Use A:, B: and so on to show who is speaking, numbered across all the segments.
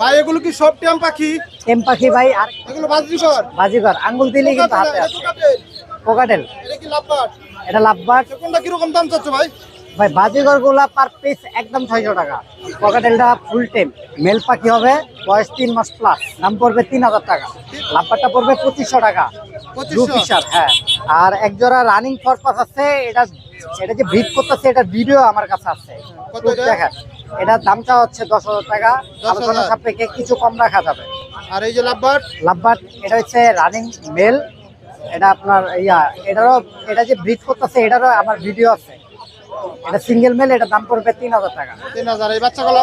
A: ভাই এগুলো কি সব টেম পাখি?
B: টেম পাখি ভাই। আর
A: এগুলো বাজিকর?
B: বাজিকর, আঙ্গুল দিলে কিন্তু হাতে আছে। কোকাটেল।
A: এটা কি লাভবার্ড?
B: এটা লাভবার্ড।
A: কোনটা কি রকম দাম চাচ্ছ ভাই?
B: ভাই বাজিকর গুলা পার পিস একদম 600 টাকা। কোকাটেলটা ফুল টেম মেল পাখি হবে, বয়স 3 মাস প্লাস, দাম পড়বে 3000 টাকা। লাভবার্ডটা পড়বে 2500 টাকা।
A: 2500?
B: হ্যাঁ। আর এক জোড়া রানিং ফরপাস আছে, এটা যে ব্রিড করতেছে এটার ভিডিও আমার কাছে আছে।
A: কত
B: খুব
A: এটা?
B: দেখেন, এটার দামটা হচ্ছে 10,000 টাকা।
A: 10,000
B: আলোচনা সাপেক্ষে কিছু কম রাখা যাবে।
A: আর এই যে লাভবার্ড?
B: লাভবার্ড এটা হচ্ছে রানিং মেল। এটা আপনার এটা যে ব্রিড করতেছে এটারও আমার ভিডিও আছে। এটা সিঙ্গেল মেল, এটা দাম পড়বে 3000 টাকা।
A: 3000। এই বাচ্চাগুলো?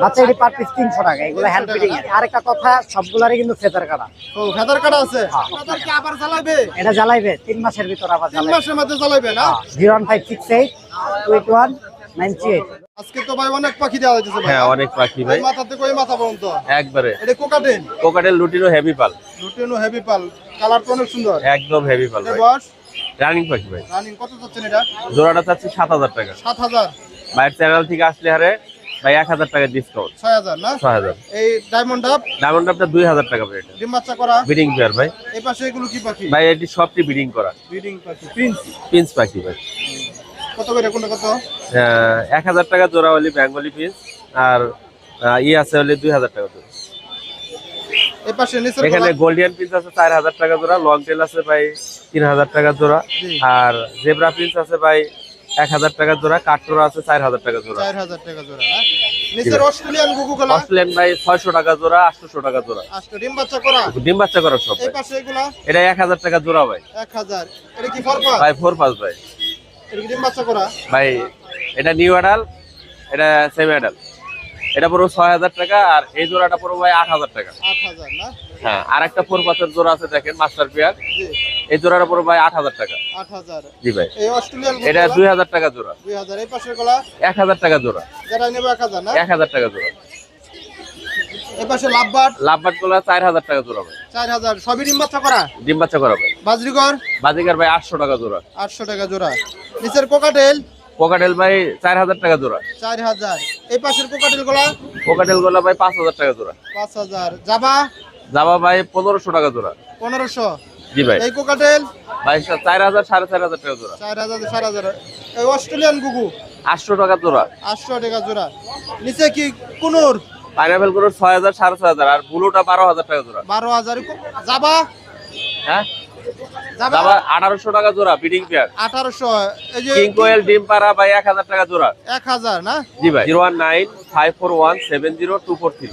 B: বাচ্চা এটি পার পিস 300 টাকা। এগুলো হ্যান্ড ফিডিং। আরেকটা কথা, সবগুলারই কিন্তু ফেদার কাটা।
A: ও ফেদার কাটা আছে? ফেদার কি আবার চালাবে?
B: এটা জ্বালাইবে 3 মাসের ভিতর, আবার
A: 3 মাসের মধ্যে চালাবে না?
B: 015682198।
A: আজকে তো ভাই অনেক পাখি দেওয়া হইতেছে ভাই।
C: হ্যাঁ অনেক পাখি ভাই,
A: মাথা থেকে ওই মাথা পর্যন্ত
C: একবারে।
A: এটা কোকাটেল?
C: কোকাটেল লুটিনো হেভি পাল,
A: লুটিনো হেভি পাল। কালার তো অনেক সুন্দর।
C: একদম হেভি পাল
A: এর
C: ভাই।
A: বয়স?
C: রানিং পাখি ভাই।
A: রানিং কত চাচ্ছেন এটা?
C: জোড়াটা চাচ্ছি 7000 টাকা।
A: 7000?
C: ভাইয়ের চ্যানেল থেকে আসলে হারে ভাই 1000 টাকা ডিসকাউন্ট।
A: 6000 না?
C: 6000।
A: এই ডায়মন্ড ডাব?
C: ডায়মন্ড ডাবটা 2000 টাকা ভাই। এটা
A: ডিম বাচ্চা করা?
C: ব্রিডিং পেয়ার ভাই।
A: এই পাশে এগুলো কি পাখি?
C: ভাই এটি সবটি ব্রিডিং করা
A: ব্রিডিং পাখি। প্রিন্স?
C: পিন্স পাখি ভাই।
A: কত করে কোনটা কত?
C: 1000 টাকা জোড়া হলি বেঙ্গলি পিন্স, আর আছে হলে 2000 টাকা জোড়া।
A: এই পাশে নিচের
C: এখানে গোল্ডিয়ান পিন্স আছে 4000 টাকা জোড়া, লং টেল আছে ভাই 3000 টাকা জোড়া,
A: জি।
C: আর জেব্রা প্রিন্স আছে ভাই 1000 টাকা জোড়া, কাঠটোরা আছে 4000 টাকা জোড়া।
A: 4000 টাকা জোড়া না? নিচের অস্ট্রেলিয়ান গুগু গুলো?
C: অস্ট্রেলিয়ান ভাই 600 টাকা জোড়া, 800 টাকা জোড়া।
A: আজকে ডিম বাচ্চা করা?
C: ডিম বাচ্চা করা সব
A: এই
C: ভাই।
A: পাশে এগুলা?
C: এটা 1000 টাকা জোড়া ভাই।
A: 1000। এটা কি ফরপা?
C: ভাই 4-5 ভাই।
A: এটা কি ডিম বাচ্চা করা?
C: ভাই এটা নিউ অ্যাডাল, এটা সেমি অ্যাডাল। এটা পুরো 6000 টাকা, আর এই জোড়াটা পুরো ভাই 8000 টাকা।
A: 8000 না?
C: হ্যাঁ, আর একটা 4-5 জোড়া আছে দেখেন মাস্টার পেয়ার,
A: জি।
C: এই জোড়াটা পুরো ভাই 8000 টাকা।
A: 8000।
C: জি ভাই।
A: এই অস্ট্রেলিয়ান গুগু
C: এটা
A: গুলা?
C: 2000 টাকা জোড়া।
A: 2000। এই পাশের গুলা?
C: 1000 টাকা জোড়া।
A: যারা নেবে 1000 না?
C: 1000 টাকা জোড়া।
A: এই পাশে লাভবার্ড?
C: লাভবাট গুলা 4000 টাকা জোড়া ভাই।
A: 4000। সবই ডিম বাচ্চা করা?
C: ডিম বাচ্চা করা ভাই।
A: বাজরিগর?
C: বাজিকার ভাই 800 টাকা জোড়া।
A: 800 টাকা জোড়া। নিচের কোকাটেল?
C: কোকাটেল ভাই 4000 টাকা জোড়া।
A: 4000। এই পাশের কোকাটেল গুলা?
C: কোকাটেল গুলা ভাই 5000 টাকা জোড়া।
A: 5000। জাবা?
C: জাবা ভাই 1500 টাকা জোড়া।
A: 1500।
C: জি ভাই।
A: এই কোকাটেল?
C: ভাই 4000 4500 টাকা জোড়া।
A: 4000 4000। এই অস্ট্রেলিয়ান গুগু?
C: 800 টাকা জোড়া।
A: 800 টাকা জোড়া। নিচে কি কুনুর?
C: পাইনাপেল গুলো 6000 6500, আর ব্লুটা 12000 টাকা জোড়া।
A: 12000। জাবা?
C: হ্যাঁ,
A: জাবা?
C: জাবা 1800 টাকা জোড়া ব্রিডিং পেয়ার।
A: 1800। এই যে
C: কিং কোয়েল ডিম পাড়া ভাই 1000 টাকা জোড়া।
A: 1000 না?
C: জি ভাই। 01954170243।